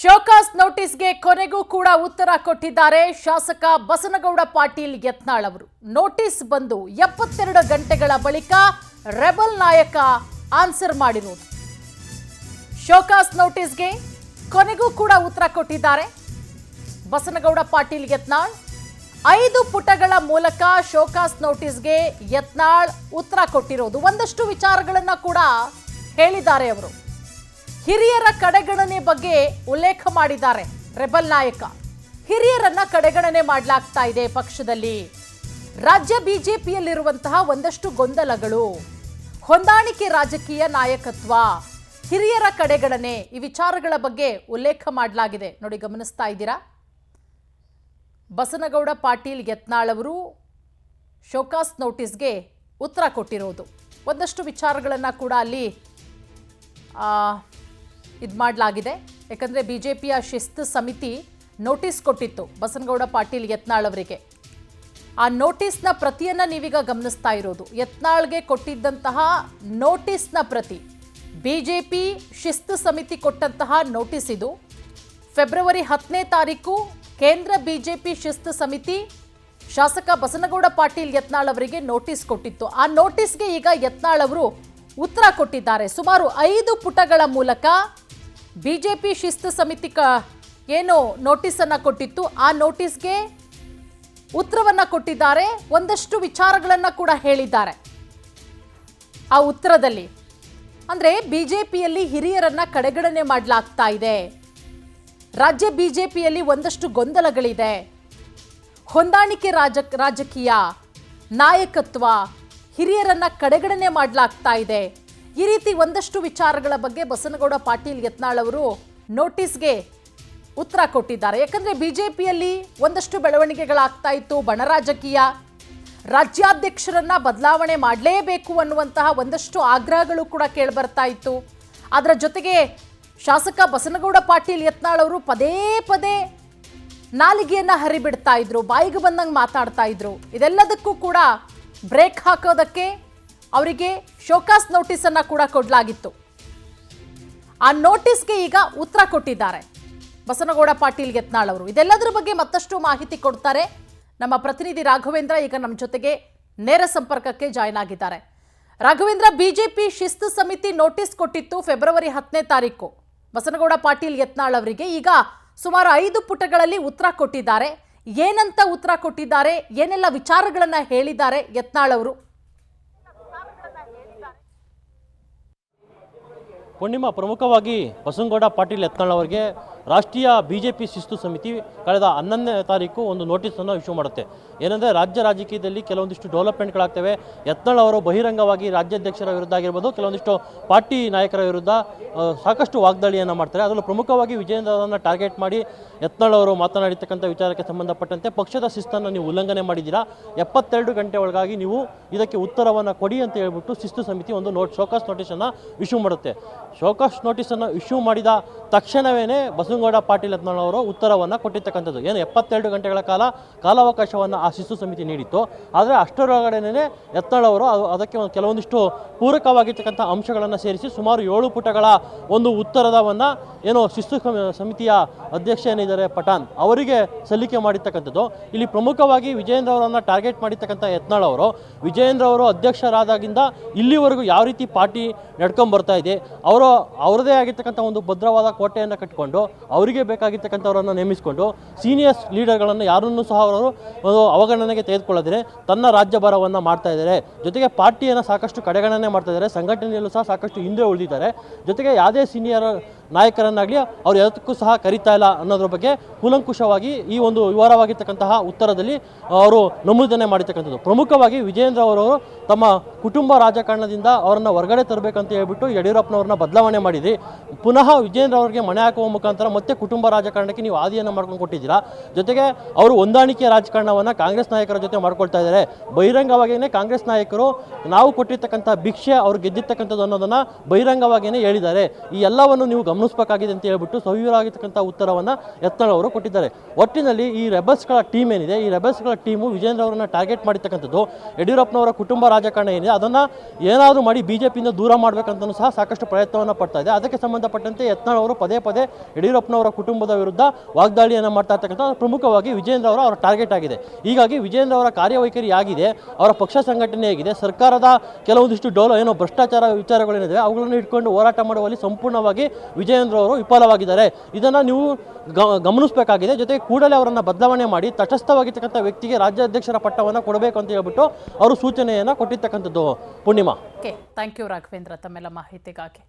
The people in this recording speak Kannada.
ಶೋಕಾಸ್ ನೋಟಿಸ್ಗೆ ಕೊನೆಗೂ ಕೂಡ ಉತ್ತರ ಕೊಟ್ಟಿದ್ದಾರೆ ಶಾಸಕ ಬಸನಗೌಡ ಪಾಟೀಲ್ ಯತ್ನಾಳ್ ಅವರು. ನೋಟಿಸ್ ಬಂದು 72 ಗಂಟೆಗಳ ಬಳಿಕ ರೆಬಲ್ ನಾಯಕ ಆನ್ಸರ್ ಮಾಡಿರುವುದು. ಶೋಕಾಸ್ ನೋಟಿಸ್ಗೆ ಕೊನೆಗೂ ಕೂಡ ಉತ್ತರ ಕೊಟ್ಟಿದ್ದಾರೆ ಬಸನಗೌಡ ಪಾಟೀಲ್ ಯತ್ನಾಳ್. 5 ಪುಟಗಳ ಮೂಲಕ ಶೋಕಾಸ್ ನೋಟಿಸ್ಗೆ ಯತ್ನಾಳ್ ಉತ್ತರ ಕೊಟ್ಟಿರೋದು. ಒಂದಷ್ಟು ವಿಚಾರಗಳನ್ನ ಕೂಡ ಹೇಳಿದ್ದಾರೆ ಅವರು. ಹಿರಿಯರ ಕಡೆಗಣನೆ ಬಗ್ಗೆ ಉಲ್ಲೇಖ ಮಾಡಿದ್ದಾರೆ ರೆಬಲ್ ನಾಯಕ. ಹಿರಿಯರನ್ನ ಕಡೆಗಣನೆ ಮಾಡಲಾಗ್ತಾ ಇದೆ ಪಕ್ಷದಲ್ಲಿ. ರಾಜ್ಯ ಬಿಜೆಪಿಯಲ್ಲಿರುವಂತಹ ಒಂದಷ್ಟು ಗೊಂದಲಗಳು, ಹೊಂದಾಣಿಕೆ ರಾಜಕೀಯ ನಾಯಕತ್ವ, ಹಿರಿಯರ ಕಡೆಗಣನೆ, ಈ ವಿಚಾರಗಳ ಬಗ್ಗೆ ಉಲ್ಲೇಖ ಮಾಡಲಾಗಿದೆ. ನೋಡಿ, ಗಮನಿಸ್ತಾ ಇದ್ದೀರಾ. ಬಸನಗೌಡ ಪಾಟೀಲ್ ಯತ್ನಾಳ್ ಅವರು ಶೋಕಾಸ್ ನೋಟಿಸ್ಗೆ ಉತ್ತರ ಕೊಟ್ಟಿರೋದು. ಒಂದಷ್ಟು ವಿಚಾರಗಳನ್ನ ಕೂಡ ಅಲ್ಲಿ ಇದು ಮಾಡಲಾಗಿದೆ. ಯಾಕಂದರೆ ಬಿಜೆಪಿಯ ಶಿಸ್ತು ಸಮಿತಿ ನೋಟಿಸ್ ಕೊಟ್ಟಿತ್ತು ಬಸನಗೌಡ ಪಾಟೀಲ್ ಯತ್ನಾಳ್ ಅವರಿಗೆ. ಆ ನೋಟಿಸ್ನ ಪ್ರತಿಯನ್ನು ನೀವೀಗ ಗಮನಿಸ್ತಾ ಇರೋದು. ಯತ್ನಾಳ್ಗೆ ಕೊಟ್ಟಿದ್ದಂತಹ ನೋಟಿಸ್ನ ಪ್ರತಿ, ಬಿಜೆಪಿ ಶಿಸ್ತು ಸಮಿತಿ ಕೊಟ್ಟಂತಹ ನೋಟಿಸ್ ಇದು. ಫೆಬ್ರವರಿ 10ನೇ ತಾರೀಕು ಕೇಂದ್ರ ಬಿಜೆಪಿ ಶಿಸ್ತು ಸಮಿತಿ ಶಾಸಕ ಬಸನಗೌಡ ಪಾಟೀಲ್ ಯತ್ನಾಳ್ ಅವರಿಗೆ ನೋಟಿಸ್ ಕೊಟ್ಟಿತ್ತು. ಆ ನೋಟಿಸ್ಗೆ ಈಗ ಯತ್ನಾಳ್ ಅವರು ಉತ್ತರ ಕೊಟ್ಟಿದ್ದಾರೆ. ಸುಮಾರು 5 ಪುಟಗಳ ಮೂಲಕ ಬಿಜೆಪಿ ಶಿಸ್ತು ಸಮಿತಿ ಏನು ನೋಟಿಸನ್ನು ಕೊಟ್ಟಿತ್ತು, ಆ ನೋಟಿಸ್ಗೆ ಉತ್ತರವನ್ನು ಕೊಟ್ಟಿದ್ದಾರೆ. ಒಂದಷ್ಟು ವಿಚಾರಗಳನ್ನು ಕೂಡ ಹೇಳಿದ್ದಾರೆ ಆ ಉತ್ತರದಲ್ಲಿ. ಅಂದರೆ ಬಿಜೆಪಿಯಲ್ಲಿ ಹಿರಿಯರನ್ನ ಕಡೆಗಣನೆ ಮಾಡಲಾಗ್ತಾ ಇದೆ, ರಾಜ್ಯ ಬಿಜೆಪಿಯಲ್ಲಿ ಒಂದಷ್ಟು ಗೊಂದಲಗಳಿದೆ, ಹೊಂದಾಣಿಕೆ ರಾಜಕೀಯ ನಾಯಕತ್ವ, ಹಿರಿಯರನ್ನ ಕಡೆಗಣನೆ ಮಾಡಲಾಗ್ತಾ ಇದೆ. ಈ ರೀತಿ ಒಂದಷ್ಟು ವಿಚಾರಗಳ ಬಗ್ಗೆ ಬಸನಗೌಡ ಪಾಟೀಲ್ ಯತ್ನಾಳ್ ಅವರು ನೋಟಿಸ್ಗೆ ಉತ್ತರ ಕೊಟ್ಟಿದ್ದಾರೆ. ಯಾಕಂದ್ರೆ ಬಿಜೆಪಿಯಲ್ಲಿ ಒಂದಷ್ಟು ಬೆಳವಣಿಗೆಗಳಾಗ್ತಾ ಇತ್ತು, ಬಣ ರಾಜಕೀಯ, ರಾಜ್ಯಾಧ್ಯಕ್ಷರನ್ನ ಬದಲಾವಣೆ ಮಾಡಲೇಬೇಕು ಅನ್ನುವಂತಹ ಒಂದಷ್ಟು ಆಗ್ರಹಗಳು ಕೂಡ ಕೇಳಿಬರ್ತಾ ಇತ್ತು. ಅದರ ಜೊತೆಗೆ ಶಾಸಕ ಬಸನಗೌಡ ಪಾಟೀಲ್ ಯತ್ನಾಳ್ ಅವರು ಪದೇ ಪದೇ ನಾಲಿಗೆಯನ್ನ ಹರಿಬಿಡ್ತಾ ಇದ್ರು, ಬಾಯಿಗೆ ಬಂದಂಗೆ ಮಾತಾಡ್ತಾ ಇದ್ರು. ಇದೆಲ್ಲದಕ್ಕೂ ಕೂಡ ಬ್ರೇಕ್ ಹಾಕೋದಕ್ಕೆ ಅವರಿಗೆ ಶೋಕಾಸ್ ನೋಟಿಸ್ ಅನ್ನ ಕೂಡ ಕೊಡಲಾಗಿತ್ತು. ಆ ನೋಟಿಸ್ಗೆ ಈಗ ಉತ್ತರ ಕೊಟ್ಟಿದ್ದಾರೆ ಬಸನಗೌಡ ಪಾಟೀಲ್ ಯತ್ನಾಳ್ ಅವರು. ಇದೆಲ್ಲದರ ಬಗ್ಗೆ ಮತ್ತಷ್ಟು ಮಾಹಿತಿ ಕೊಡ್ತಾರೆ ನಮ್ಮ ಪ್ರತಿನಿಧಿ ರಾಘವೇಂದ್ರ. ಈಗ ನಮ್ಮ ಜೊತೆಗೆ ನೇರ ಸಂಪರ್ಕಕ್ಕೆ ಜಾಯ್ನ್ ಆಗಿದ್ದಾರೆ. ರಾಘವೇಂದ್ರ, ಬಿಜೆಪಿ ಶಿಸ್ತು ಸಮಿತಿ ನೋಟಿಸ್ ಕೊಟ್ಟಿತ್ತು ಫೆಬ್ರವರಿ 10ನೇ ತಾರೀಕು ಬಸನಗೌಡ ಪಾಟೀಲ್ ಯತ್ನಾಳ್ ಅವರಿಗೆ. ಈಗ ಸುಮಾರು 5 ಪುಟಗಳಲ್ಲಿ ಉತ್ತರ ಕೊಟ್ಟಿದ್ದಾರೆ. ಏನಂತ ಉತ್ತರ ಕೊಟ್ಟಿದ್ದಾರೆ, ಏನೆಲ್ಲ ವಿಚಾರಗಳನ್ನ ಹೇಳಿದ್ದಾರೆ ಯತ್ನಾಳ್ ಅವರು? ಪೂರ್ಣಿಮಾ, ಪ್ರಮುಖವಾಗಿ ಬಸನಗೌಡ ಪಾಟೀಲ್ ಯತ್ನಾಳ್ ಅವರಿಗೆ ರಾಷ್ಟ್ರೀಯ ಬಿಜೆಪಿ ಶಿಸ್ತು ಸಮಿತಿ ಕಳೆದ 11ನೇ ತಾರೀಕು ಒಂದು ನೋಟಿಸನ್ನು ಇಶ್ಯೂ ಮಾಡುತ್ತೆ. ಏನಂದರೆ, ರಾಜ್ಯ ರಾಜಕೀಯದಲ್ಲಿ ಕೆಲವೊಂದಿಷ್ಟು ಡೆವಲಪ್ಮೆಂಟ್ಗಳಾಗ್ತವೆ. ಯತ್ನಾಳ್ ಅವರು ಬಹಿರಂಗವಾಗಿ ರಾಜ್ಯಾಧ್ಯಕ್ಷರ ವಿರುದ್ಧ ಆಗಿರ್ಬೋದು, ಕೆಲವೊಂದಿಷ್ಟು ಪಾರ್ಟಿ ನಾಯಕರ ವಿರುದ್ಧ ಸಾಕಷ್ಟು ವಾಗ್ದಾಳಿಯನ್ನು ಮಾಡ್ತಾರೆ. ಅದರಲ್ಲೂ ಪ್ರಮುಖವಾಗಿ ವಿಜಯೇಂದ್ರ ಅವರನ್ನು ಟಾರ್ಗೆಟ್ ಮಾಡಿ ಯತ್ನಾಳ್ ಅವರು ಮಾತನಾಡಿರ್ತಕ್ಕಂಥ ವಿಚಾರಕ್ಕೆ ಸಂಬಂಧಪಟ್ಟಂತೆ ಪಕ್ಷದ ಶಿಸ್ತನ್ನು ನೀವು ಉಲ್ಲಂಘನೆ ಮಾಡಿದ್ದೀರಾ, 72 ಗಂಟೆ ಒಳಗಾಗಿ ನೀವು ಇದಕ್ಕೆ ಉತ್ತರವನ್ನು ಕೊಡಿ ಅಂತ ಹೇಳ್ಬಿಟ್ಟು ಶಿಸ್ತು ಸಮಿತಿ ಒಂದು ಶೋಕಾಸ್ ನೋಟಿಸನ್ನು ಇಶ್ಯೂ ಮಾಡುತ್ತೆ. ಶೋಕಾಸ್ ನೋಟಿಸನ್ನು ಇಶ್ಯೂ ಮಾಡಿದ ತಕ್ಷಣವೇ ಬಸನಗೌಡ ಪಾಟೀಲ್ ಯತ್ನಾಳ್ ಅವರು ಉತ್ತರವನ್ನು ಕೊಟ್ಟಿರ್ತಕ್ಕಂಥದ್ದು. ಏನು 72 ಗಂಟೆಗಳ ಕಾಲಾವಕಾಶವನ್ನು ಆ ಶಿಸ್ತು ಸಮಿತಿ ನೀಡಿತ್ತು. ಆದರೆ ಅಷ್ಟರೊಳಗಡೆನೇ ಯತ್ನಾಳ್ ಅವರು ಅದಕ್ಕೆ ಕೆಲವೊಂದಿಷ್ಟು ಪೂರಕವಾಗಿರ್ತಕ್ಕಂಥ ಅಂಶಗಳನ್ನು ಸೇರಿಸಿ ಸುಮಾರು 7 ಪುಟಗಳ ಒಂದು ಉತ್ತರವನ್ನು ಏನು ಶಿಸ್ತು ಸಮಿತಿಯ ಅಧ್ಯಕ್ಷ ಏನಿದ್ದಾರೆ ಪಠಾಣ್ ಅವರಿಗೆ ಸಲ್ಲಿಕೆ ಮಾಡಿರ್ತಕ್ಕಂಥದ್ದು. ಇಲ್ಲಿ ಪ್ರಮುಖವಾಗಿ ವಿಜಯೇಂದ್ರ ಅವರನ್ನು ಟಾರ್ಗೆಟ್ ಮಾಡಿರ್ತಕ್ಕಂಥ ಯತ್ನಾಳ್ ಅವರು, ವಿಜಯೇಂದ್ರ ಅವರು ಅಧ್ಯಕ್ಷರಾದಾಗಿಂದ ಇಲ್ಲಿವರೆಗೂ ಯಾವ ರೀತಿ ಪಾರ್ಟಿ ನಡ್ಕೊಂಡು ಬರ್ತಾ ಇದೆ, ಅವರದೇ ಆಗಿರ್ತಕ್ಕಂಥ ಒಂದು ಭದ್ರವಾದ ಕೋಟೆಯನ್ನು ಕಟ್ಟಿಕೊಂಡು ಅವರಿಗೆ ಬೇಕಾಗಿರ್ತಕ್ಕಂಥವರನ್ನು ನೇಮಿಸಿಕೊಂಡು ಸೀನಿಯರ್ಸ್ ಲೀಡರ್ಗಳನ್ನು ಯಾರನ್ನೂ ಸಹ ಅವರು ಒಂದು ಅವಗಣನೆಗೆ ತೆಗೆದುಕೊಳ್ಳದೇ ತನ್ನ ರಾಜ್ಯಭಾರವನ್ನು ಮಾಡ್ತಾ ಇದ್ದಾರೆ. ಜೊತೆಗೆ ಪಾರ್ಟಿಯನ್ನು ಸಾಕಷ್ಟು ಕಡೆಗಣನೆ ಮಾಡ್ತಾ ಇದ್ದಾರೆ, ಸಂಘಟನೆಯಲ್ಲೂ ಸಹ ಸಾಕಷ್ಟು ಹಿಂದೆ ಉಳಿದಿದ್ದಾರೆ. ಜೊತೆಗೆ ಯಾವುದೇ ಸೀನಿಯರ್ ನಾಯಕರನ್ನಾಗಲಿ ಅವ್ರು ಯಾವುದಕ್ಕೂ ಸಹ ಕರೀತಾ ಇಲ್ಲ ಅನ್ನೋದ್ರ ಬಗ್ಗೆ ಕೂಲಂಕುಷವಾಗಿ ಈ ಒಂದು ವಿವರವಾಗಿರ್ತಕ್ಕಂತಹ ಉತ್ತರದಲ್ಲಿ ಅವರು ನಮೂದನೆ ಮಾಡಿರ್ತಕ್ಕಂಥದ್ದು. ಪ್ರಮುಖವಾಗಿ ವಿಜಯೇಂದ್ರ ಅವರು ತಮ್ಮ ಕುಟುಂಬ ರಾಜಕಾರಣದಿಂದ ಅವರನ್ನು ಹೊರಗಡೆ ತರಬೇಕಂತ ಹೇಳ್ಬಿಟ್ಟು ಯಡಿಯೂರಪ್ಪನವ್ರನ್ನ ಬದಲಾವಣೆ ಮಾಡಿದ್ರಿ. ಪುನಃ ವಿಜಯೇಂದ್ರ ಅವರಿಗೆ ಮಣೆ ಹಾಕುವ ಮುಖಾಂತರ ಮತ್ತೆ ಕುಟುಂಬ ರಾಜಕಾರಣಕ್ಕೆ ನೀವು ಆದಿಯನ್ನು ಮಾಡ್ಕೊಂಡು ಕೊಟ್ಟಿದ್ದೀರಾ. ಜೊತೆಗೆ ಅವರು ಹೊಂದಾಣಿಕೆ ರಾಜಕಾರಣವನ್ನು ಕಾಂಗ್ರೆಸ್ ನಾಯಕರ ಜೊತೆ ಮಾಡ್ಕೊಳ್ತಾ ಇದ್ದಾರೆ. ಬಹಿರಂಗವಾಗಿಯೇ ಕಾಂಗ್ರೆಸ್ ನಾಯಕರು ನಾವು ಕೊಟ್ಟಿರ್ತಕ್ಕಂಥ ಭಿಕ್ಷೆ ಅವ್ರು ಗೆದ್ದಿರ್ತಕ್ಕಂಥದ್ದು ಅನ್ನೋದನ್ನು ಬಹಿರಂಗವಾಗಿಯೇ ಹೇಳಿದ್ದಾರೆ. ಈ ಎಲ್ಲವನ್ನು ನೀವು ಗಮನಿಸಬೇಕಾಗಿದೆ ಅಂತ ಹೇಳ್ಬಿಟ್ಟು ಸವಿವರವಾಗಿರ್ತಕ್ಕಂಥ ಉತ್ತರವನ್ನು ಯತ್ನಾಳ್ ಅವರು ಕೊಟ್ಟಿದ್ದಾರೆ. ಒಟ್ಟಿನಲ್ಲಿ ಈ ರೆಬಲ್ಸ್ಗಳ ಟೀಮ್ ಏನಿದೆ, ಈ ರೆಬಲ್ಸ್ಗಳ ಟೀಮು ವಿಜೇಂದ್ರ ಅವರನ್ನು ಟಾರ್ಗೆಟ್ ಮಾಡಿರ್ತಕ್ಕಂಥದ್ದು ಯಡಿಯೂರಪ್ಪನವರ ಕುಟುಂಬ ರಾಜಕಾರಣ ಏನಿದೆ ಅದನ್ನು ಏನಾದರೂ ಮಾಡಿ ಬಿಜೆಪಿಯಿಂದ ದೂರ ಮಾಡಬೇಕಂತಲೂ ಸಹ ಸಾಕಷ್ಟು ಪ್ರಯತ್ನವನ್ನು ಪಡ್ತಾ ಇದೆ. ಅದಕ್ಕೆ ಸಂಬಂಧಪಟ್ಟಂತೆ ಯತ್ನಾಳ್ ಅವರು ಪದೇ ಪದೇ ಯಡಿಯೂರಪ್ಪನವರ ಕುಟುಂಬದ ವಿರುದ್ಧ ವಾಗ್ದಾಳಿಯನ್ನು ಮಾಡ್ತಾ ಇರ್ತಕ್ಕಂಥ ಪ್ರಮುಖವಾಗಿ ವಿಜೇಂದ್ರ ಅವರ ಟಾರ್ಗೆಟ್ ಆಗಿದೆ. ಹೀಗಾಗಿ ವಿಜೇಂದ್ರ ಅವರ ಕಾರ್ಯವೈಖರಿ ಆಗಿದೆ, ಅವರ ಪಕ್ಷ ಸಂಘಟನೆ ಆಗಿದೆ, ಸರ್ಕಾರದ ಕೆಲವೊಂದಿಷ್ಟು ಏನೋ ಭ್ರಷ್ಟಾಚಾರ ವಿಚಾರಗಳೇನಿದೆ ಅವುಗಳನ್ನು ಇಟ್ಕೊಂಡು ಹೋರಾಟ ಮಾಡುವಲ್ಲಿ ಸಂಪೂರ್ಣವಾಗಿ ವಿಜೇಂದ್ರ ಅವರು ವಿಫಲವಾಗಿದ್ದಾರೆ. ಇದನ್ನು ನೀವು ಗಮನಿಸಬೇಕಾಗಿದೆ. ಜೊತೆಗೆ ಕೂಡಲೇ ಅವರನ್ನು ಬದಲಾವಣೆ ಮಾಡಿ ತಟಸ್ಥವಾಗಿರ್ತಕ್ಕಂಥ ವ್ಯಕ್ತಿಗೆ ರಾಜ್ಯಾಧ್ಯಕ್ಷರ ಪಟ್ಟವನ್ನು ಕೊಡಬೇಕು ಅಂತ ಹೇಳ್ಬಿಟ್ಟು ಅವರು ಸೂಚನೆಯನ್ನು ಕೊಟ್ಟಿರ್ತಕ್ಕಂಥದ್ದು. Purnima. Okay, thank you Raghavendra ತಮ್ಮೆಲ್ಲ ಮಾಹಿತಿಗಾಗಿ.